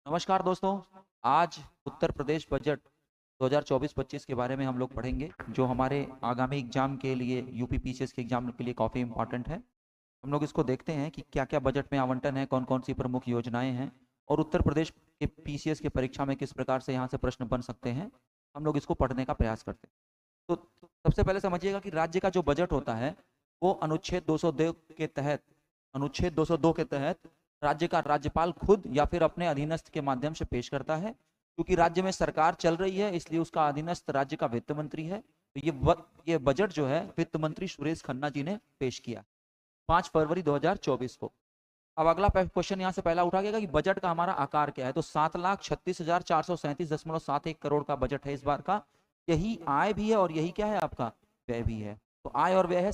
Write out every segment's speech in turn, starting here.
नमस्कार दोस्तों। आज उत्तर प्रदेश बजट 2024-25 के बारे में हम लोग पढ़ेंगे, जो हमारे आगामी एग्जाम के लिए यूपी पीसीएस के एग्जाम के लिए काफ़ी इंपॉर्टेंट है। हम लोग इसको देखते हैं कि क्या क्या बजट में आवंटन है, कौन कौन सी प्रमुख योजनाएं हैं और उत्तर प्रदेश के पीसीएस की परीक्षा में किस प्रकार से यहाँ से प्रश्न बन सकते हैं। हम लोग इसको पढ़ने का प्रयास करते हैं। तो सबसे पहले समझिएगा कि राज्य का जो बजट होता है वो अनुच्छेद 202 के तहत राज्य का राज्यपाल खुद या फिर अपने अधीनस्थ के माध्यम से पेश करता है। क्योंकि राज्य में सरकार चल रही है, इसलिए उसका अधीनस्थ राज्य का वित्त मंत्री है। तो ये बजट जो है वित्त मंत्री सुरेश खन्ना जी ने पेश किया 5 फरवरी 2024 को। अब अगला क्वेश्चन यहाँ से पहला उठा गया कि बजट का हमारा आकार क्या है। तो 7,36,437.71 करोड़ का बजट है इस बार का। यही आय भी है और यही क्या है आपका व्यय भी है। तो आय और व्यय है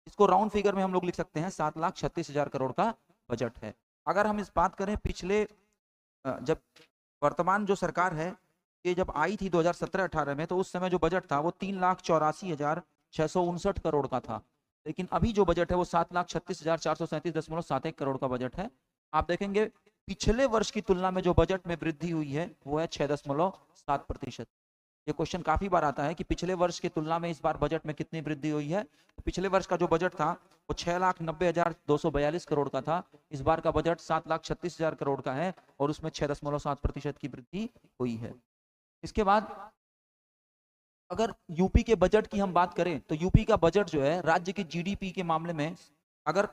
इसको राउंड फिगर में हम लोग लिख सकते हैं 7,36,000 करोड़ का बजट है। अगर हम इस बात करें पिछले जब वर्तमान जो सरकार है ये जब आई थी 2017-18 में, तो उस समय जो बजट था वो 3,84,659 करोड़ का था। लेकिन अभी जो बजट है वो 7,36,437.71 करोड़ का बजट है। आप देखेंगे पिछले वर्ष की तुलना में जो बजट में वृद्धि हुई है वो है 6.7%। ये क्वेश्चन काफी बार आता है कि पिछले वर्ष की तुलना में इस बार बजट में कितनी वृद्धि हुई है। तो पिछले वर्ष का जो बजट था वो 6,90,242 करोड़ का था। इस बार का बजट 7,36,000 करोड़ का है और उसमें 6.7% की वृद्धि हुई है। इसके बाद अगर यूपी के बजट की हम बात करें तो यूपी का बजट जो है राज्य की जीडीपी के मामले में अगर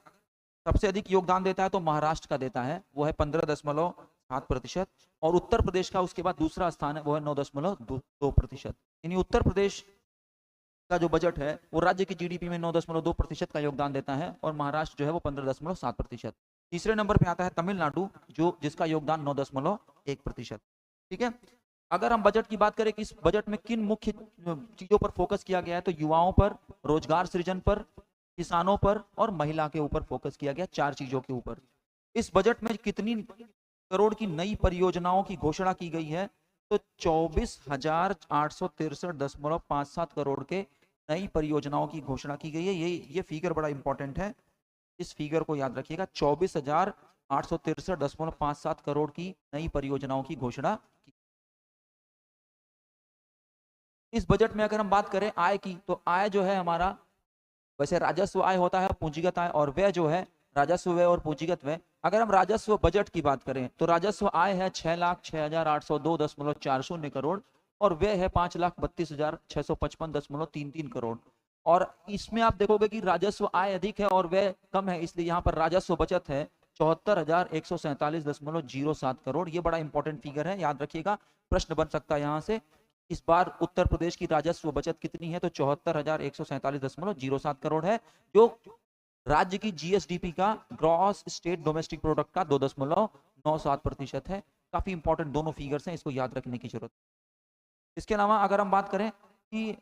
सबसे अधिक योगदान देता है तो महाराष्ट्र का देता है, वो है 15.7%। और उत्तर प्रदेश का उसके बाद दूसरा स्थान है, वो है 9.2%। यानी उत्तर प्रदेश का जो बजट है वो राज्य की जीडीपी में 9.2% का योगदान देता है और महाराष्ट्र जो है वो 15.7%। तीसरे नंबर पे आता है तमिलनाडु, जो जिसका योगदान 9.1%। ठीक है। अगर हम बजट की बात करें कि इस बजट में किन मुख्य चीजों पर फोकस किया गया है, तो युवाओं पर, रोजगार सृजन पर, किसानों पर और महिला के ऊपर फोकस किया गया, 4 चीजों के ऊपर। इस बजट में कितनी करोड़ की नई परियोजनाओं की घोषणा की गई है, तो 24,863.57 करोड़ के नई परियोजनाओं की घोषणा की गई है। ये फिगर बड़ा इंपॉर्टेंट है, इस फिगर को याद रखिएगा। 24,863.57 करोड़ की नई परियोजनाओं की घोषणा की। इस बजट में अगर हम बात करें आय की, तो आय जो है हमारा, वैसे राजस्व आय होता है, पूंजीगत आय, और व्यय जो है राजस्व व्यय और पूंजीगत व्यय। अगर हम राजस्व बजट की बात करें तो राजस्व आय है 6,06,802.40 करोड़ और व्यय है 5,32,655.33 करोड़। और इसमें आप देखोगे कि राजस्व आय अधिक है और व्यय कम है, इसलिए यहाँ पर राजस्व बचत है 74,147.07 करोड़। ये बड़ा इंपॉर्टेंट फिगर है, याद रखिएगा। प्रश्न बन सकता है यहाँ से, इस बार उत्तर प्रदेश की राजस्व बचत कितनी है, तो 74,147.07 करोड़ है, जो राज्य की जीएसडीपी का, ग्रॉस स्टेट डोमेस्टिक प्रोडक्ट का 2.97% है। काफी इंपॉर्टेंट दोनों फिगर्स हैं, इसको याद रखने की जरूरत। इसके अलावा अगर हम बात करें कि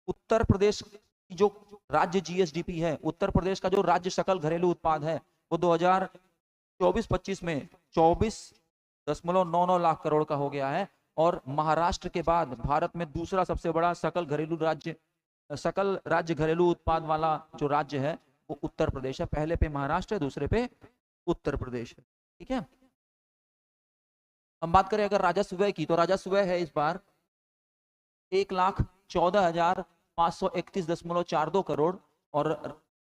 उत्तर प्रदेश की जो राज्य जीएसडीपी है, उत्तर प्रदेश का जो राज्य सकल घरेलू उत्पाद है वो 2024-25 में 24.99 लाख करोड़ का हो गया है। और महाराष्ट्र के बाद भारत में दूसरा सबसे बड़ा सकल राज्य घरेलू उत्पाद वाला जो राज्य है वो उत्तर प्रदेश है। पहले पे महाराष्ट्र है, दूसरे पे उत्तर प्रदेश है। ठीक है। हम बात करें अगर राजस्व व्यय की, तो राजस्व व्यय है इस बार 1,14,531.42 करोड़ और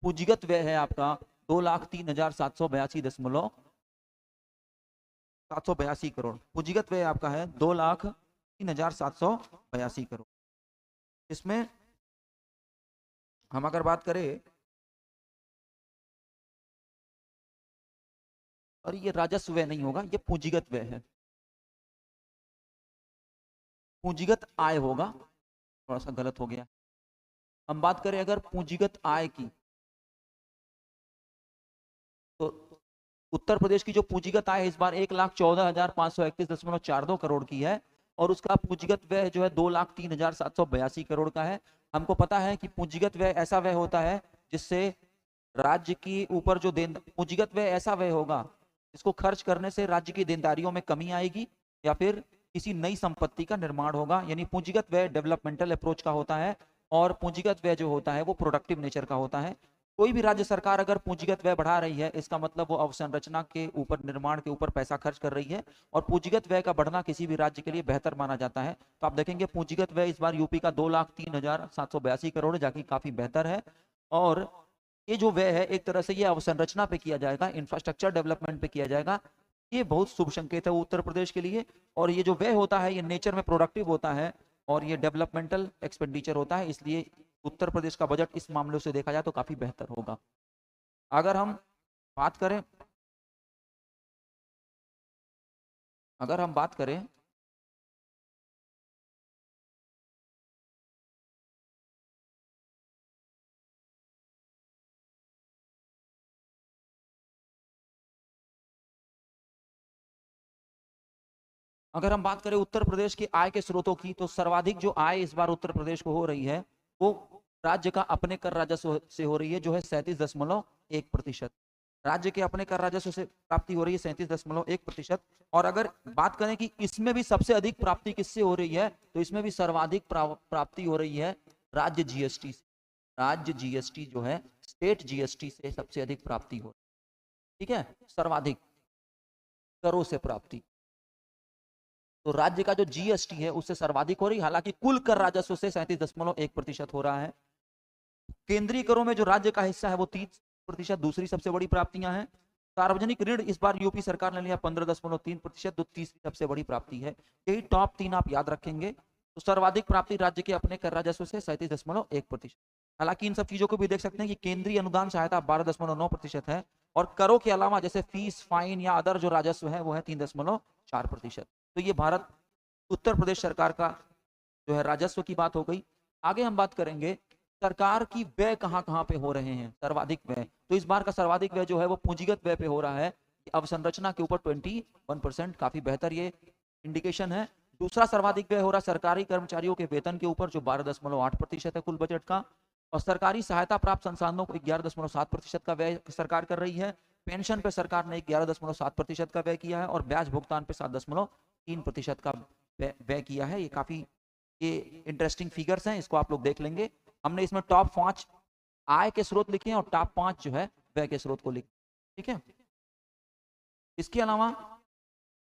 पूंजीगत व्यय है आपका 2,03,782.782 करोड़। पूंजीगत व्यय आपका है 2,03,782 करोड़। इसमें हम अगर बात करें, और ये राजस्व व्यय नहीं होगा, ये पूंजीगत व्यय है, पूंजीगत आय होगा, थोड़ा सा गलत हो गया। हम बात करें अगर पूंजीगत आय की, तो उत्तर प्रदेश की जो पूंजीगत आय है इस बार 1,14,531.42 करोड़ की है और उसका पूंजीगत व्यय जो है 2,03,782 करोड़ का है। हमको पता है कि पूंजीगत व्यय ऐसा व्यय होता है जिससे राज्य की ऊपर जो पूंजीगत व्यय ऐसा व्यय होगा इसको खर्च करने से राज्य की देनदारियों में कमी आएगी या फिर किसी नई संपत्ति का निर्माण होगा। यानी पूंजीगत व्यय डेवलपमेंटल अप्रोच का होता है और पूंजीगत व्यय जो होता है वो प्रोडक्टिव नेचर का होता है। कोई भी राज्य सरकार अगर पूंजीगत व्यय बढ़ा रही है, इसका मतलब वो अवसंरचना के ऊपर, निर्माण के ऊपर पैसा खर्च कर रही है, और पूंजीगत व्यय का बढ़ना किसी भी राज्य के लिए बेहतर माना जाता है। तो आप देखेंगे पूंजीगत व्यय इस बार यूपी का 2,03,782 करोड़ है, जाकि काफी बेहतर है। और ये जो व्यय है एक तरह से ये अवसंरचना पे किया जाएगा, इंफ्रास्ट्रक्चर डेवलपमेंट पे किया जाएगा। ये बहुत शुभ संकेत है उत्तर प्रदेश के लिए। और ये जो व्यय होता है ये नेचर में प्रोडक्टिव होता है और ये डेवलपमेंटल एक्सपेंडिचर होता है, इसलिए उत्तर प्रदेश का बजट इस मामले से देखा जाए तो काफी बेहतर होगा। अगर हम बात करें अगर हम बात करें अगर हम बात करें उत्तर प्रदेश के आय के स्रोतों की, तो सर्वाधिक जो आय इस बार उत्तर प्रदेश को हो रही है वो राज्य का अपने कर राजस्व से हो रही है, जो है 37.1%। राज्य के अपने कर राजस्व से प्राप्ति हो रही है 37.1%। और अगर बात करें कि इसमें भी सबसे अधिक प्राप्ति किससे हो रही है, तो इसमें भी सर्वाधिक प्राप्ति हो रही है राज्य जीएसटी से। राज्य जीएसटी जो है, स्टेट जीएसटी से सबसे अधिक प्राप्ति हो रही है। ठीक है, सर्वाधिक करों से प्राप्ति, तो राज्य का जो जीएसटी है उससे सर्वाधिक हो रही है। हालांकि कुल कर राजस्व से 37.1% हो रहा है। केंद्रीय करों में जो राज्य का हिस्सा है वो 30%, दूसरी सबसे बड़ी प्राप्तियां हैं। सार्वजनिक ऋण इस बार यूपी सरकार ने लिया 15.3%, जो तीसरी सबसे बड़ी प्राप्ति है। यही टॉप 3 आप याद रखेंगे। तो सर्वाधिक प्राप्ति राज्य के अपने कर राजस्व से 37.1%। हालांकि इन सब चीजों को भी देख सकते हैं कि केंद्रीय अनुदान सहायता 12.9% है, और करों के अलावा जैसे फीस, फाइन या अदर जो राजस्व है वो है 3.4%। तो ये भारत उत्तर प्रदेश सरकार का जो है राजस्व की बात हो गई। आगे हम बात करेंगे सरकार की व्यय कहां कहां पे हो रहे हैं, सर्वाधिक व्यय। तो इस बार का सर्वाधिक व्यय जो है वो पूंजीगत व्यय पे हो रहा है, अवसंरचना के ऊपर 21%, काफी बेहतर ये इंडिकेशन है। दूसरा सर्वाधिक व्यय हो रहा है सरकारी कर्मचारियों के वेतन के ऊपर, जो 12.8% है कुल बजट का। और सरकारी सहायता प्राप्त संसाधनों को 11.7% का व्यय सरकार कर रही है। पेंशन पे सरकार ने 11.7% का व्यय किया है, और ब्याज भुगतान पे 7.3% का व्यय किया है। ये इंटरेस्टिंग फिगर्स हैं, इसको आप लोग देख लेंगे। हमने इसमें टॉप 5 आय के स्रोत लिखे हैं और टॉप 5 जो है व्यय के स्रोत को लिखे। ठीक है, इसके अलावा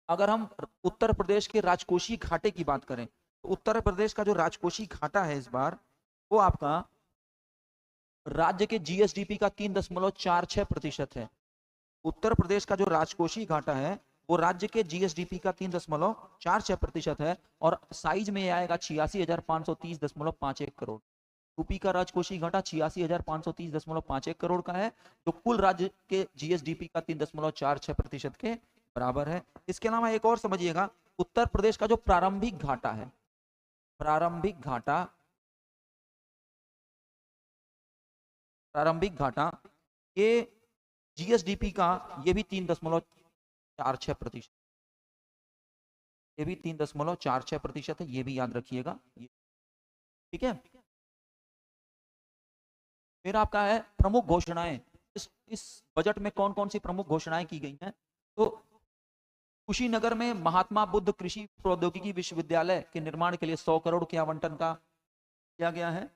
अगर हम उत्तर प्रदेश के राजकोषीय घाटे की बात करें, तो उत्तर प्रदेश का जो राजकोषीय घाटा है इस बार वो आपका राज्य के जीएसडीपी का 3.46% है। उत्तर प्रदेश का जो राजकोषीय घाटा है वो राज्य के जीएसडीपी का 3.46% है, और साइज में आएगा 86,530.51 करोड़। यूपी का राजकोषीय घाटा 86,530.51 करोड़ का है, जो कुल राज्य के जीएसडीपी का 3.46% के बराबर है। इसके अलावा एक और समझिएगा, उत्तर प्रदेश का जो प्रारंभिक घाटा है, प्रारंभिक घाटा ये जीएसडीपी का ये भी 3.46%, ये भी 3.46% है, ये भी याद रखिएगा। ठीक है, फिर आपका है प्रमुख घोषणाएं। इस बजट में कौन कौन सी प्रमुख घोषणाएं की गई हैं, तो कुशीनगर में महात्मा बुद्ध कृषि प्रौद्योगिकी विश्वविद्यालय के निर्माण के लिए 100 करोड़ के आवंटन का किया गया है।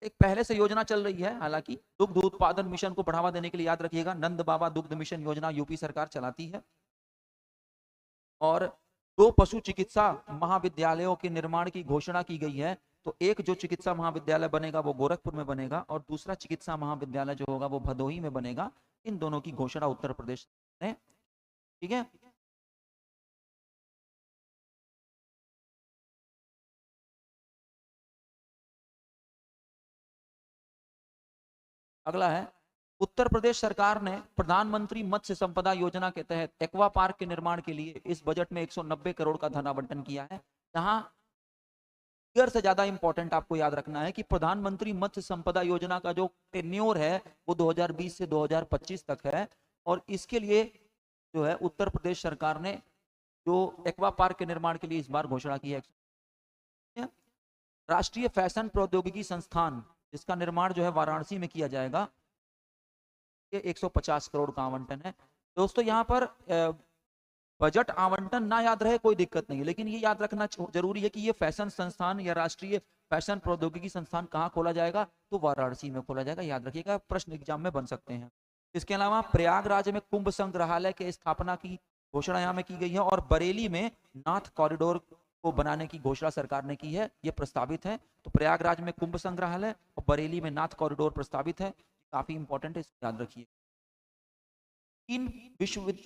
एक पहले से योजना चल रही है, हालांकि दुग्ध उत्पादन मिशन को बढ़ावा देने के लिए याद रखिएगा, नंद बाबा दुग्ध मिशन योजना यूपी सरकार चलाती है। और 2 पशु चिकित्सा महाविद्यालयों के निर्माण की घोषणा की गई है। तो एक जो चिकित्सा महाविद्यालय बनेगा वो गोरखपुर में बनेगा, और दूसरा चिकित्सा महाविद्यालय जो होगा वो भदोही में बनेगा। इन दोनों की घोषणा उत्तर प्रदेश ने। ठीक है, अगला है उत्तर प्रदेश सरकार ने प्रधानमंत्री मत्स्य संपदा योजना के तहत एक्वा पार्क के निर्माण के लिए इस बजट में 190 करोड़ का धन आवंटन किया है। जहां फिगर से ज्यादा इंपॉर्टेंट आपको याद रखना है कि प्रधानमंत्री मत्स्य संपदा योजना का जो टेन्योर है वो 2020 से 2025 तक है, और इसके लिए जो है उत्तर प्रदेश सरकार ने जो एक्वा पार्क के निर्माण के लिए इस बार घोषणा की है। राष्ट्रीय फैशन प्रौद्योगिकी संस्थान, जिसका निर्माण जो है वाराणसी में किया जाएगा, ये 150 करोड़ का आवंटन है। दोस्तों यहाँ पर बजट आवंटन ना याद रहे कोई दिक्कत नहीं है, लेकिन ये याद रखना जरूरी है कि ये फैशन संस्थान या राष्ट्रीय फैशन प्रौद्योगिकी संस्थान कहाँ खोला जाएगा, तो वाराणसी में खोला जाएगा, याद रखिएगा, प्रश्न एग्जाम में बन सकते हैं। इसके अलावा प्रयागराज में कुंभ संग्रहालय के स्थापना की घोषणा यहाँ में की गई है, और बरेली में नाथ कॉरिडोर को बनाने की घोषणा सरकार ने की है, ये प्रस्तावित है। तो प्रयागराज में कुंभ संग्रहालय और बरेली में नाथ कॉरिडोर प्रस्तावित है, काफी इंपॉर्टेंट है, इसको याद रखिए। तीन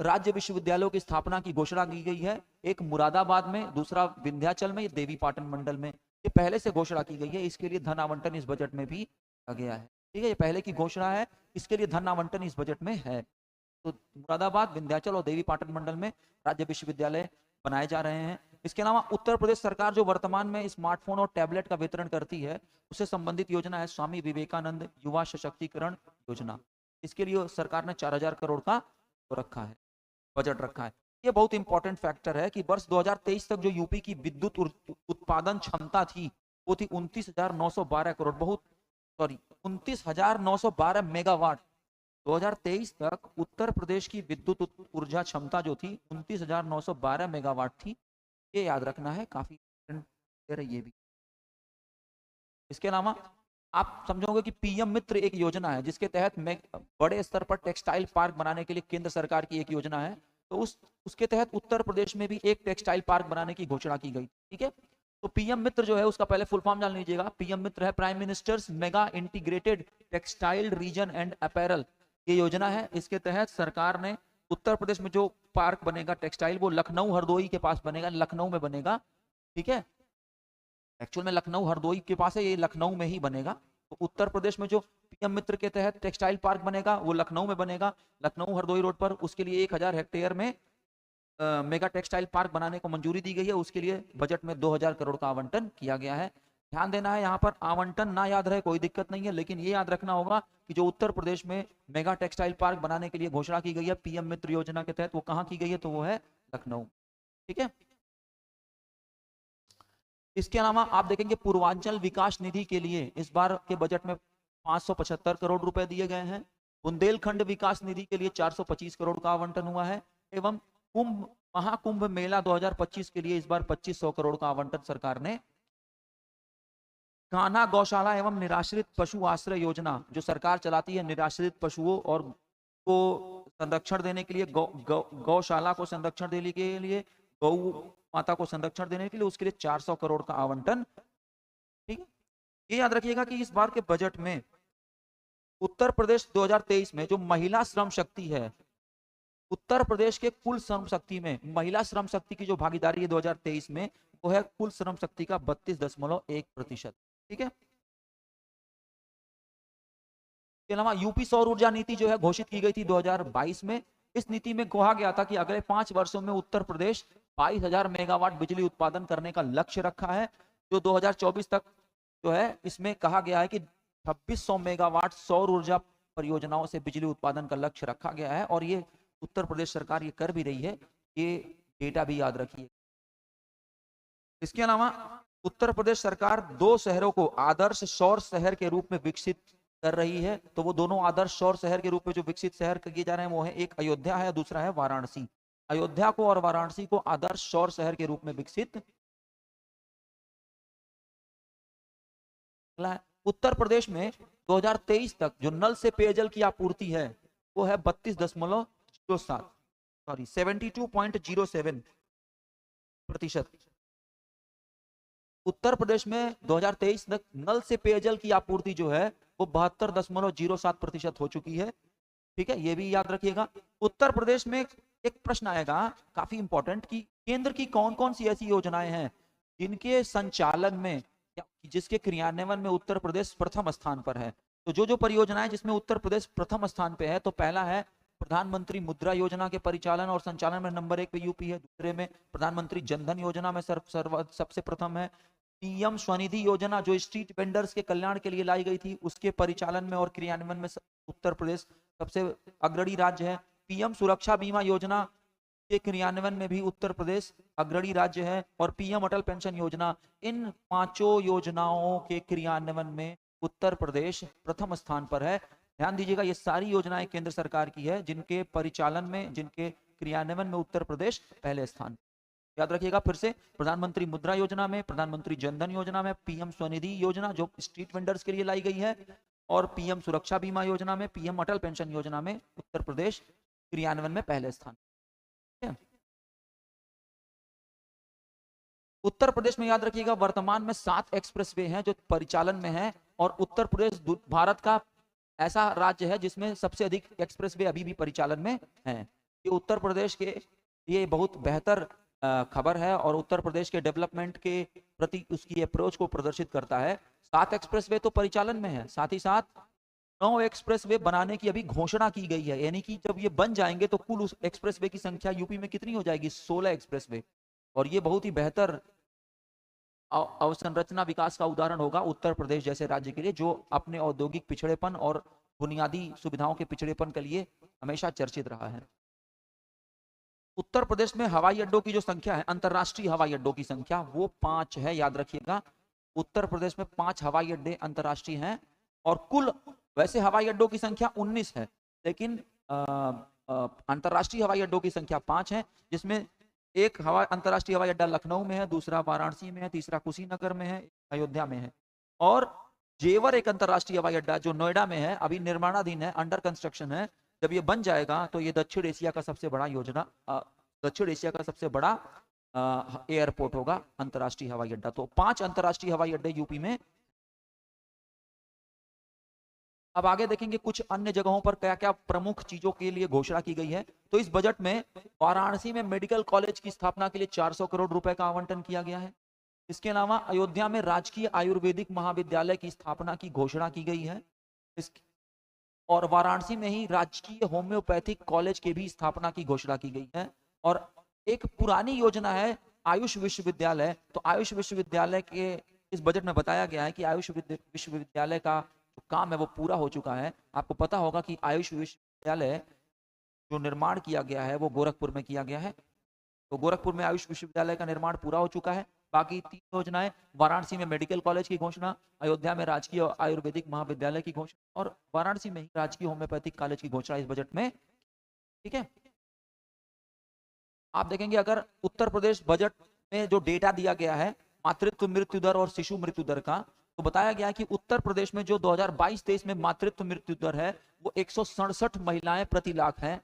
राज्य विश्वविद्यालयों की स्थापना की घोषणा की गई है, एक मुरादाबाद में, दूसरा विंध्याचल में, देवी पाटन मंडल में। ये पहले से घोषणा की गई है, इसके लिए धन आवंटन इस बजट में भी आ गया है। ठीक है, ये पहले की घोषणा है, इसके लिए धन आवंटन इस बजट में है। तो मुरादाबाद, विंध्याचल और देवी पाटन मंडल में राज्य विश्वविद्यालय बनाए जा रहे हैं। इसके अलावा उत्तर प्रदेश सरकार जो वर्तमान में स्मार्टफोन और टैबलेट का वितरण करती है, उससे संबंधित योजना है स्वामी विवेकानंद युवा सशक्तिकरण योजना। इसके लिए सरकार ने 4000 करोड़ का रखा है, बजट रखा है। ये बहुत इंपॉर्टेंट फैक्टर है कि वर्ष 2023 तक जो यूपी की विद्युत उत्पादन क्षमता थी वो थी 29,912 करोड़, बहुत 29,912 मेगावाट। 2023 तक उत्तर प्रदेश की विद्युत ऊर्जा क्षमता जो थी 29,912 मेगावाट थी, ये याद रखना है, काफी ये भी। इसके अलावा आप समझोगे कि पीएम मित्र एक योजना है जिसके तहत बड़े स्तर पर टेक्सटाइल पार्क बनाने के लिए केंद्र सरकार की एक योजना है, तो उसके तहत उत्तर प्रदेश में भी एक टेक्सटाइल पार्क बनाने की घोषणा की गई। ठीक है, तो पीएम मित्र जो है उसका पहले फुल फॉर्म जान लीजिएगा। पीएम मित्र है prime ministers mega integrated textile reason and apparel, ये योजना है। इसके तहत सरकार ने उत्तर प्रदेश में जो पार्क बनेगा टेक्सटाइल, वो लखनऊ हरदोई के पास बनेगा, लखनऊ में बनेगा। ठीक है, एक्चुअल में लखनऊ हरदोई के पास है, ये लखनऊ में ही बनेगा। तो उत्तर प्रदेश में जो पीएम मित्र के तहत टेक्सटाइल पार्क बनेगा वो लखनऊ में बनेगा, लखनऊ हरदोई रोड पर। उसके लिए 1000 हेक्टेयर में मेगा टेक्सटाइल पार्क बनाने को मंजूरी दी गई है। उसके लिए बजट में 2000 करोड़ का आवंटन किया गया है। ध्यान देना है, यहाँ पर आवंटन ना याद रहे कोई दिक्कत नहीं है, लेकिन ये याद रखना होगा कि जो उत्तर प्रदेश में मेगा टेक्सटाइल पार्क बनाने के लिए घोषणा की गई है पीएम मित्र योजना के तहत, वो कहाँ की गई है, तो वो है लखनऊ। ठीक है, इसके अलावा आप देखेंगे पूर्वांचल विकास निधि के लिए इस बार के बजट में 575 करोड़ रुपए दिए गए हैं। बुंदेलखंड विकास निधि के लिए 425 करोड़ का आवंटन हुआ है, एवं महाकुंभ मेला 2025 के लिए इस बार 2500 करोड़ का आवंटन सरकार ने। कान्हा गौशाला एवं निराश्रित पशु आश्रय योजना जो सरकार चलाती है, निराश्रित पशुओं और को संरक्षण देने के लिए, गौशाला को संरक्षण देने के लिए, गौ माता को संरक्षण देने के लिए, उसके लिए 400 करोड़ का आवंटन। ठीक है, ये याद रखिएगा कि इस बार के बजट में उत्तर प्रदेश 2023 में जो महिला श्रम शक्ति है, उत्तर प्रदेश के कुल श्रम शक्ति में महिला श्रम शक्ति की जो भागीदारी है 2023 में, वो है कुल श्रम शक्ति का 32.1%। ठीक है, इसके अलावा यूपी सौर ऊर्जा नीति जो है घोषित की गई थी 2022 में। इस नीति में कहा गया था कि अगले 5 वर्षों में उत्तर प्रदेश 22,000 मेगावाट बिजली उत्पादन करने का लक्ष्य रखा है, जो 2024 तक जो है इसमें कहा गया है कि 2600 मेगावाट सौर ऊर्जा परियोजनाओं से बिजली उत्पादन का लक्ष्य रखा गया है, और ये उत्तर प्रदेश सरकार ये कर भी रही है, ये डेटा भी याद रखिए। इसके अलावा उत्तर प्रदेश सरकार 2 शहरों को आदर्श सौर शहर के रूप में विकसित कर रही है। तो वो दोनों आदर्श सौर शहर के रूप में जो विकसित शहर किए जा रहे हैं वो है, एक अयोध्या है, दूसरा है वाराणसी। अयोध्या को और वाराणसी को आदर्श सौर शहर के रूप में विकसित। उत्तर प्रदेश में 2023 तक जो नल से पेयजल की आपूर्ति है वो है 72.07%। उत्तर प्रदेश में 2023 तक नल से पेयजल की आपूर्ति जो है वो 72.07% हो चुकी है। ठीक है, ये भी याद रखिएगा। उत्तर प्रदेश में एक प्रश्न आएगा काफी इंपॉर्टेंट कि केंद्र की कौन कौन सी ऐसी योजनाएं हैं जिनके संचालन में या जिसके क्रियान्वयन में उत्तर प्रदेश प्रथम स्थान पर है। तो जो परियोजनाएं जिसमें उत्तर प्रदेश प्रथम स्थान पे है, तो पहला है प्रधानमंत्री मुद्रा योजना के परिचालन और संचालन में नंबर 1 पे यूपी है। दूसरे में प्रधानमंत्री जनधन योजना में सबसे प्रथम है। पीएम स्वनिधि योजना जो स्ट्रीट वेंडर्स के कल्याण के लिए लाई गई थी, उसके परिचालन में और क्रियान्वयन में उत्तर प्रदेश सबसे अग्रणी राज्य है। पीएम सुरक्षा बीमा योजना के क्रियान्वयन में भी उत्तर प्रदेश अग्रणी राज्य है। और पीएम अटल पेंशन योजना, इन 5 योजनाओं के क्रियान्वयन में उत्तर प्रदेश प्रथम स्थान पर है। ध्यान दीजिएगा, ये सारी योजनाएं केंद्र सरकार की है जिनके परिचालन में, जिनके क्रियान्वयन में उत्तर प्रदेश पहले स्थान। याद रखिएगा फिर से, प्रधानमंत्री मुद्रा योजना में, प्रधानमंत्री जनधन योजना में, पीएम स्वनिधि योजना जो स्ट्रीट वेंडर्स के लिए लाई गई है, और पीएम सुरक्षा बीमा योजना में, पीएम अटल पेंशन योजना में उत्तर प्रदेश क्रियान्वयन में पहले स्थान। उत्तर प्रदेश में याद रखिएगा वर्तमान में 7 एक्सप्रेसवे हैं जो परिचालन में हैं, और उत्तर प्रदेश भारत का ऐसा राज्य है जिसमें सबसे अधिक एक्सप्रेसवे अभी भी परिचालन में हैं। ये उत्तर प्रदेश के लिए बहुत बेहतर खबर है और उत्तर प्रदेश के डेवलपमेंट के प्रति उसकी अप्रोच को प्रदर्शित करता है। 7 एक्सप्रेसवे तो परिचालन में है, साथ ही साथ 9 एक्सप्रेसवे बनाने की अभी घोषणा की गई है, यानी कि जब ये बन जाएंगे तो कुल उस एक्सप्रेसवे की संख्या यूपी में कितनी हो जाएगी, 16 एक्सप्रेसवे। और ये बहुत ही बेहतर अवसंरचना विकास का उदाहरण होगा उत्तर प्रदेश जैसे राज्य के लिए, जो अपने औद्योगिक पिछड़ेपन और बुनियादी सुविधाओं के पिछड़ेपन के लिए हमेशा चर्चित रहा है। उत्तर प्रदेश में हवाई अड्डों की जो संख्या है, अंतरराष्ट्रीय हवाई अड्डों की संख्या, वो 5 है। याद रखिएगा उत्तर प्रदेश में 5 हवाई अड्डे अंतरराष्ट्रीय हैं, और कुल वैसे हवाई अड्डों की संख्या 19 है, लेकिन अंतरराष्ट्रीय हवाई अड्डों की संख्या 5 है, जिसमें एक अंतरराष्ट्रीय हवाई अड्डा लखनऊ में है, दूसरा वाराणसी में है, तीसरा कुशीनगर में है, अयोध्या में है, और जेवर एक अंतरराष्ट्रीय हवाई अड्डा जो नोएडा में है, अभी निर्माणाधीन है, अंडर कंस्ट्रक्शन है। जब ये बन जाएगा तो ये दक्षिण एशिया का सबसे बड़ा एयरपोर्ट होगा, अंतरराष्ट्रीय हवाई अड्डा। तो 5 अंतरराष्ट्रीय हवाई अड्डे यूपी में। अब आगे देखेंगे कुछ अन्य जगहों पर क्या क्या प्रमुख चीजों के लिए घोषणा की गई है। तो इस बजट में वाराणसी में मेडिकल कॉलेज की स्थापना के लिए 400 करोड़ रुपए का आवंटन किया गया है। इसके अलावा अयोध्या में राजकीय आयुर्वेदिक महाविद्यालय की स्थापना की घोषणा की गई है, और वाराणसी में ही राजकीय होम्योपैथिक कॉलेज के भी स्थापना की घोषणा की गई है। और एक पुरानी योजना है आयुष विश्वविद्यालय, तो आयुष विश्वविद्यालय के इस बजट में बताया गया है कि आयुष विश्वविद्यालय का जो काम है वो पूरा हो चुका है। आपको पता होगा कि आयुष विश्वविद्यालय जो निर्माण किया गया है वो गोरखपुर में किया गया है, तो गोरखपुर में आयुष विश्वविद्यालय का निर्माण पूरा हो चुका है। बाकी 3 योजनाएं, वाराणसी में मेडिकल कॉलेज की घोषणा, अयोध्या में राजकीय आयुर्वेदिक महाविद्यालय की घोषणा, और वाराणसी में राजकीय होम्योपैथिक कॉलेज की घोषणा इस बजट में। ठीक है, आप देखेंगे अगर उत्तर प्रदेश बजट में जो डेटा दिया गया है मातृत्व मृत्यु दर और शिशु मृत्यु दर का, तो बताया गया है कि उत्तर प्रदेश में जो 2022-23 में मातृत्व मृत्यु दर है वो 167 महिलाएं प्रति लाख है।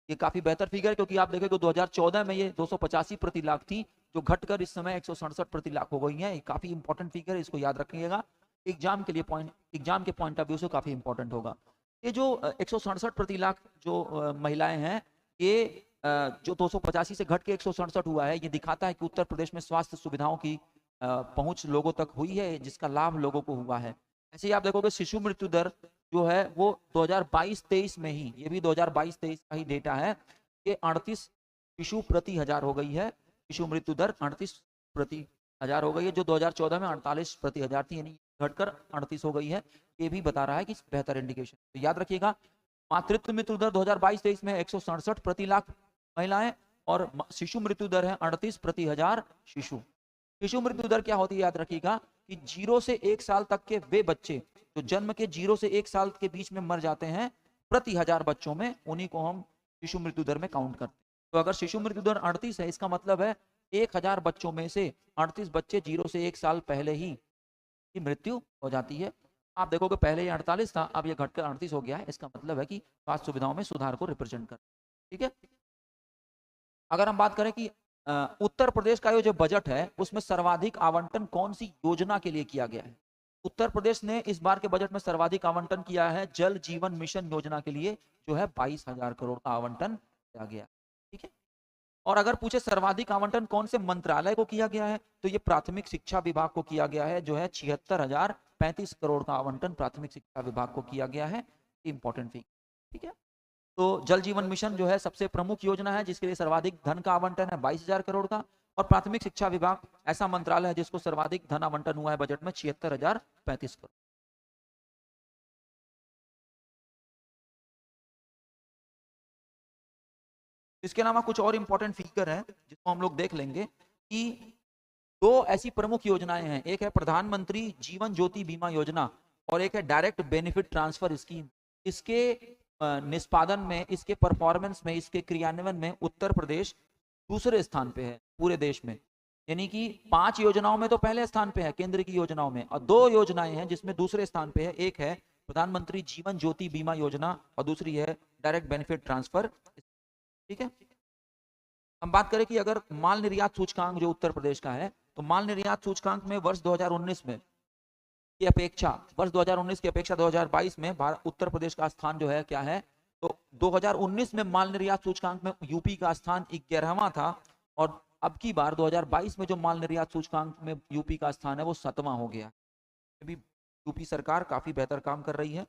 ये काफी बेहतर फिगर है, क्योंकि आप देखेंगे 2014 में ये 285 प्रति लाख थी, जो घटकर इस समय 167 प्रति लाख हो गई है। ये काफी इंपॉर्टेंट फिगर है, इसको याद रखिएगा, एग्जाम के पॉइंट ऑफ व्यू से काफी इंपॉर्टेंट होगा। ये जो 167 प्रति लाख जो महिलाएं हैं, ये जो 285 से घट के 167 हुआ है, ये दिखाता है कि उत्तर प्रदेश में स्वास्थ्य सुविधाओं की पहुंच लोगों तक हुई है, जिसका लाभ लोगों को हुआ है। ऐसे ही आप देखोगे शिशु मृत्यु दर जो है वो 2022-23 में ही, ये भी 2022-23 का ही डेटा है, ये 38 शिशु प्रति हजार हो गई है। शिशु मृत्यु दर 38 प्रति हजार हो गई है, जो 2014 में 48 प्रति हजार थी, यानी घटकर 38 हो गई है। ये भी बता रहा है कि बेहतर इंडिकेशन। तो याद रखिएगा मातृत्व मृत्यु दर 2022-23 में 167 प्रति लाख महिलाएं, और शिशु मृत्यु दर है 38 प्रति हजार शिशु। शिशु मृत्यु दर क्या होती है, याद रखिएगा कि 0 से 1 साल तक के वे बच्चे जो जन्म के 0 से 1 साल के बीच में मर जाते हैं प्रति 1000 बच्चों में, उन्हीं को हम शिशु मृत्यु दर में काउंट करते हैं। तो अगर शिशु मृत्यु दर 38 है, इसका मतलब है 1000 बच्चों में से 38 बच्चे 0 से 1 साल पहले ही मृत्यु हो जाती है। आप देखोगे पहले ये 48 था, अब ये घटकर 38 हो गया है। इसका मतलब है कि स्वास्थ्य सुविधाओं में सुधार को रिप्रेजेंट कर। ठीक है, अगर हम बात करें कि उत्तर प्रदेश का जो बजट है उसमें सर्वाधिक आवंटन कौन सी योजना के लिए किया गया है, उत्तर प्रदेश ने इस बार के बजट में सर्वाधिक आवंटन किया है जल जीवन मिशन योजना के लिए, जो है 22,000 करोड़ का आवंटन किया गया। ठीक है, और अगर पूछे सर्वाधिक आवंटन कौन से मंत्रालय को किया गया है, तो ये प्राथमिक शिक्षा विभाग को किया गया है, जो है 76,035 करोड़ का आवंटन प्राथमिक शिक्षा विभाग को किया गया है। Important figure. ठीक है, तो जल जीवन मिशन जो है सबसे प्रमुख योजना है जिसके लिए सर्वाधिक धन का आवंटन है 22,000 करोड़ का, और प्राथमिक शिक्षा विभाग ऐसा मंत्रालय है जिसको सर्वाधिक धन आवंटन हुआ है बजट में 76,035 करोड़। इसके अलावा कुछ और इंपॉर्टेंट फिगर है जिसको हम लोग देख लेंगे कि 2 ऐसी प्रमुख योजनाएं हैं, एक है प्रधानमंत्री जीवन ज्योति बीमा योजना और एक है डायरेक्ट बेनिफिट ट्रांसफर स्कीम। इसके निष्पादन में, इसके परफॉर्मेंस में, इसके क्रियान्वयन में उत्तर प्रदेश दूसरे स्थान पे है पूरे देश में। यानी कि 5 योजनाओं में तो पहले स्थान पे है केंद्र की योजनाओं में, और 2 योजनाएं हैं जिसमें दूसरे स्थान पे है। एक है प्रधानमंत्री जीवन ज्योति बीमा योजना और दूसरी है डायरेक्ट बेनिफिट ट्रांसफर। ठीक है, हम बात करें कि अगर माल निर्यात सूचकांक जो उत्तर प्रदेश का है, तो माल निर्यात सूचकांक में वर्ष 2019 में की अपेक्षा, वर्ष 2019 की अपेक्षा 2022 में उत्तर प्रदेश का स्थान जो है क्या है, तो 2019 में माल निर्यात सूचकांक में यूपी का स्थान 11वां था, और अब की बार 2022 में जो माल निर्यात सूचकांक में यूपी का स्थान है वो 7वां हो गया। अभी यूपी सरकार काफी बेहतर काम कर रही है।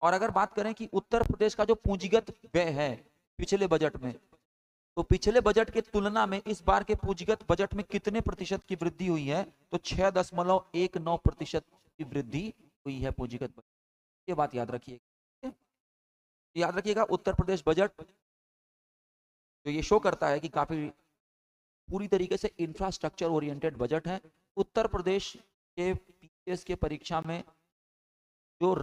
और अगर बात करें कि उत्तर प्रदेश का जो पूंजीगत व्यय है पिछले बजट में, तो पिछले बजट के तुलना में इस बार के पूंजीगत बजट में कितने प्रतिशत की वृद्धि हुई है, तो 6.19% की वृद्धि हुई है पूंजीगत बजट। ये बात याद रखिएगा। याद रखिएगा उत्तर प्रदेश बजट तो ये शो करता है कि काफी पूरी तरीके से इंफ्रास्ट्रक्चर ओरिएंटेड बजट है। उत्तर प्रदेश के पीएस के परीक्षा में जो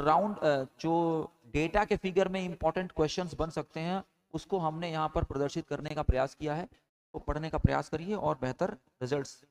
डेटा के फिगर में इंपॉर्टेंट क्वेश्चंस बन सकते हैं उसको हमने यहाँ पर प्रदर्शित करने का प्रयास किया है। तो पढ़ने का प्रयास करिए और बेहतर रिजल्ट्स